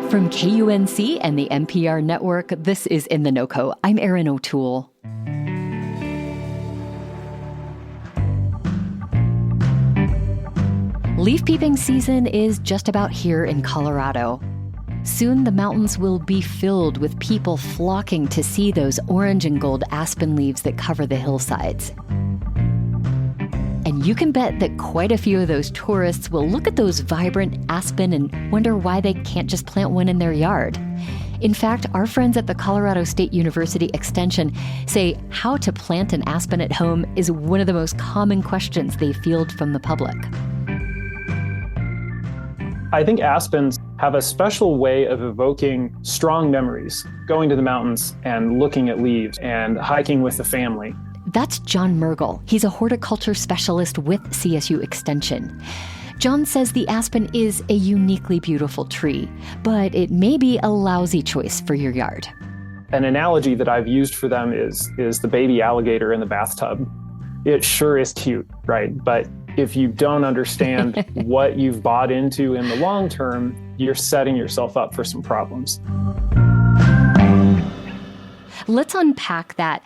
From KUNC and the NPR network, this is In The NoCo. I'm Erin O'Toole. Leaf peeping season is just about here in Colorado. Soon the mountains will be filled with people flocking to see those orange and gold aspen leaves that cover the hillsides. And you can bet that quite a few of those tourists will look at those vibrant aspen and wonder why they can't just plant one in their yard. In fact, our friends at the Colorado State University Extension say how to plant an aspen at home is one of the most common questions they field from the public. I think aspens have a special way of evoking strong memories, going to the mountains and looking at leaves and hiking with the family. That's John Murgel. He's a horticulture specialist with CSU Extension. John says the aspen is a uniquely beautiful tree, but it may be a lousy choice for your yard. An analogy that I've used for them is the baby alligator in the bathtub. It sure is cute, right? But if you don't understand what you've bought into in the long term, you're setting yourself up for some problems. Let's unpack that,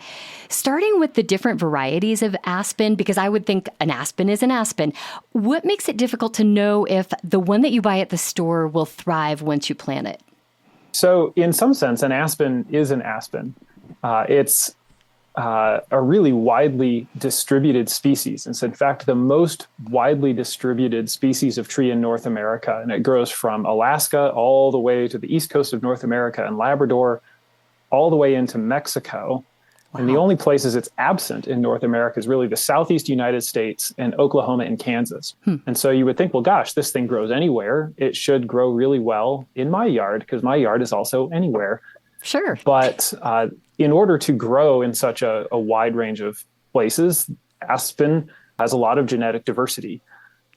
starting with the different varieties of aspen, because I would think an aspen is an aspen. What makes it difficult to know if the one that you buy at the store will thrive once you plant it? So in some sense, an aspen is an aspen. It's a really widely distributed species. It's in fact the most widely distributed species of tree in North America, and it grows from Alaska all the way to the east coast of North America and Labrador, all the way into Mexico. Wow. And the only places it's absent in North America is really the southeast United States and Oklahoma and Kansas. And so you would think, well, gosh, this thing grows anywhere. It should grow really well in my yard because my yard is also anywhere. Sure. But in order to grow in such a wide range of places, aspen has a lot of genetic diversity.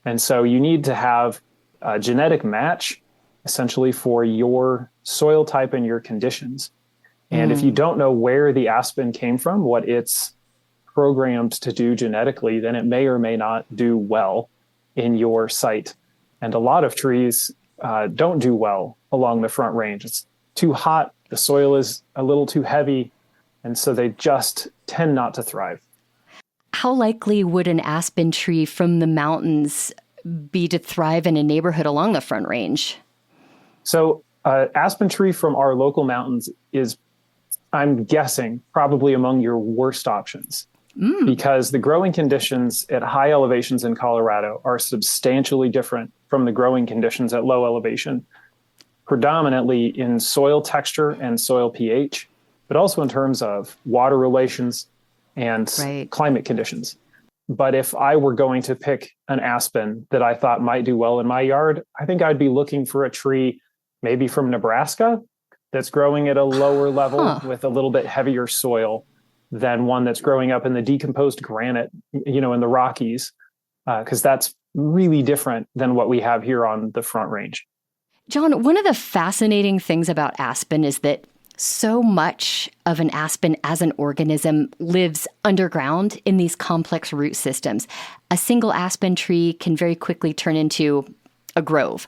And so you need to have a genetic match essentially for your soil type and your conditions. And if you don't know where the aspen came from, what it's programmed to do genetically, then it may or may not do well in your site. And a lot of trees don't do well along the Front Range. It's too hot, the soil is a little too heavy, and so they just tend not to thrive. How likely would an aspen tree from the mountains be to thrive in a neighborhood along the Front Range? So aspen tree from our local mountains is, I'm guessing, probably among your worst options because the growing conditions at high elevations in Colorado are substantially different from the growing conditions at low elevation, predominantly in soil texture and soil pH, but also in terms of water relations and climate conditions. But if I were going to pick an aspen that I thought might do well in my yard, I think I'd be looking for a tree maybe from Nebraska that's growing at a lower level with a little bit heavier soil than one that's growing up in the decomposed granite, in the Rockies, because that's really different than what we have here on the Front Range. John, one of the fascinating things about aspen is that so much of an aspen as an organism lives underground in these complex root systems. A single aspen tree can very quickly turn into a grove.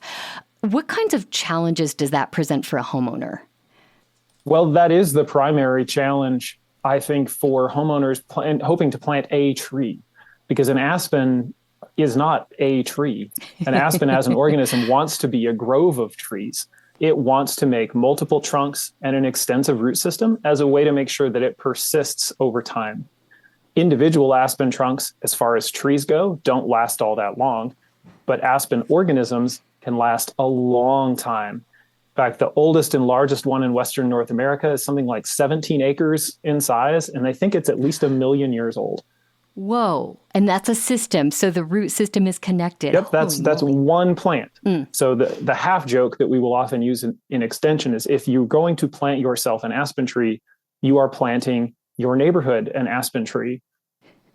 What kinds of challenges does that present for a homeowner? Well, that is the primary challenge, I think, for homeowners hoping to plant a tree, because an aspen is not a tree. An aspen as an organism wants to be a grove of trees. It wants to make multiple trunks and an extensive root system as a way to make sure that it persists over time. Individual aspen trunks, as far as trees go, don't last all that long, but aspen organisms can last a long time. In fact, the oldest and largest one in Western North America is something like 17 acres in size, and I think it's at least 1 million years old. Whoa. And that's a system. So the root system is connected. Yep, that's one plant. So the half joke that we will often use in extension is if you're going to plant yourself an aspen tree, you are planting your neighborhood an aspen tree,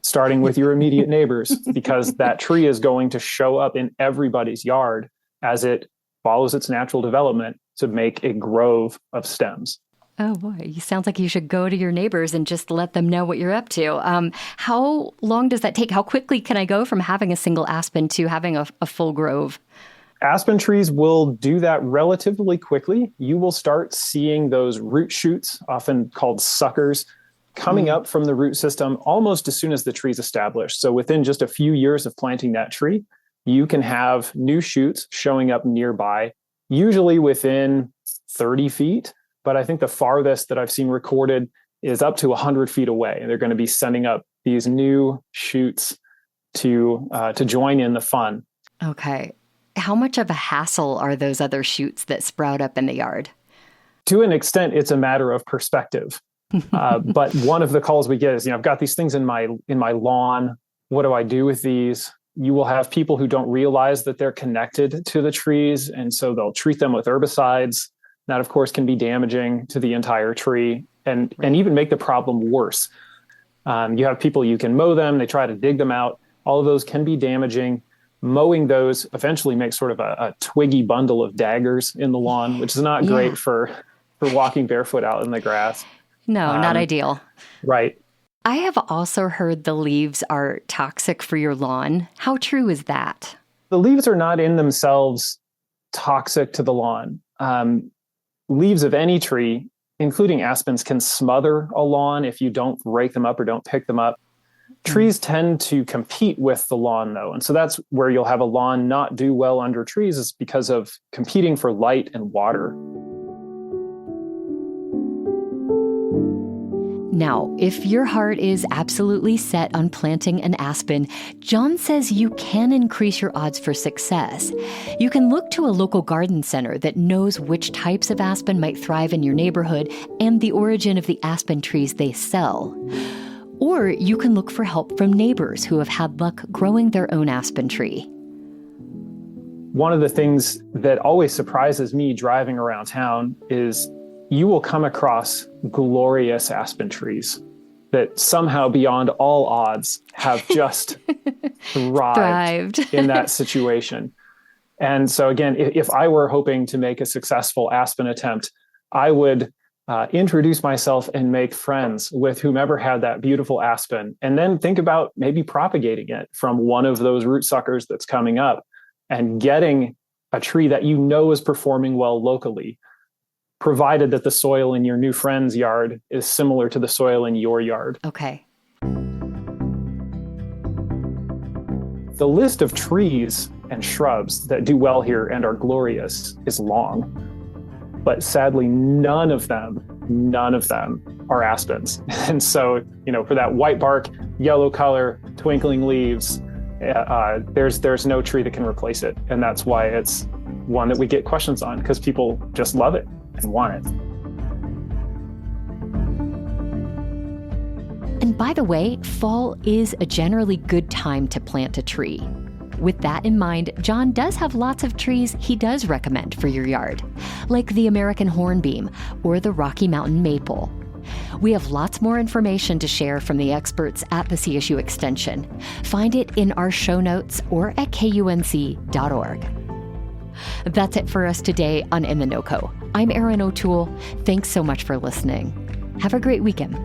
starting with your immediate neighbors, because that tree is going to show up in everybody's yard as it follows its natural development to make a grove of stems. Oh boy, it sounds like you should go to your neighbors and just let them know what you're up to. How long does that take? How quickly can I go from having a single aspen to having a full grove? Aspen trees will do that relatively quickly. You will start seeing those root shoots, often called suckers, coming up from the root system almost as soon as the tree's established. So within just a few years of planting that tree, you can have new shoots showing up nearby, usually within 30 feet. But I think the farthest that I've seen recorded is up to 100 feet away. And they're going to be sending up these new shoots to join in the fun. Okay. How much of a hassle are those other shoots that sprout up in the yard? To an extent, it's a matter of perspective. But one of the calls we get is, I've got these things in my lawn. What do I do with these? You will have people who don't realize that they're connected to the trees. And so they'll treat them with herbicides. That, of course, can be damaging to the entire tree and even make the problem worse. You have people, you can mow them. They try to dig them out. All of those can be damaging. Mowing those eventually makes sort of a twiggy bundle of daggers in the lawn, which is not great for walking barefoot out in the grass. No, not ideal. Right. I have also heard the leaves are toxic for your lawn. How true is that? The leaves are not in themselves toxic to the lawn. Leaves of any tree, including aspens, can smother a lawn if you don't rake them up or don't pick them up. Trees tend to compete with the lawn, though. And so that's where you'll have a lawn not do well under trees, is because of competing for light and water. Now, if your heart is absolutely set on planting an aspen, John says you can increase your odds for success. You can look to a local garden center that knows which types of aspen might thrive in your neighborhood and the origin of the aspen trees they sell. Or you can look for help from neighbors who have had luck growing their own aspen tree. One of the things that always surprises me driving around town is you will come across glorious aspen trees that somehow, beyond all odds, have just thrived in that situation. And so again, if I were hoping to make a successful aspen attempt, I would introduce myself and make friends with whomever had that beautiful aspen, and then think about maybe propagating it from one of those root suckers that's coming up and getting a tree that you know is performing well locally, provided that the soil in your new friend's yard is similar to the soil in your yard. Okay. The list of trees and shrubs that do well here and are glorious is long. But sadly, none of them are aspens. And so, for that white bark, yellow color, twinkling leaves, there's no tree that can replace it. And that's why it's one that we get questions on, because people just love it and want it. And by the way, fall is a generally good time to plant a tree. With that in mind, John does have lots of trees he does recommend for your yard, like the American hornbeam or the Rocky Mountain maple. We have lots more information to share from the experts at the CSU Extension. Find it in our show notes or at kunc.org. That's it for us today on In The NoCo. I'm Erin O'Toole. Thanks so much for listening. Have a great weekend.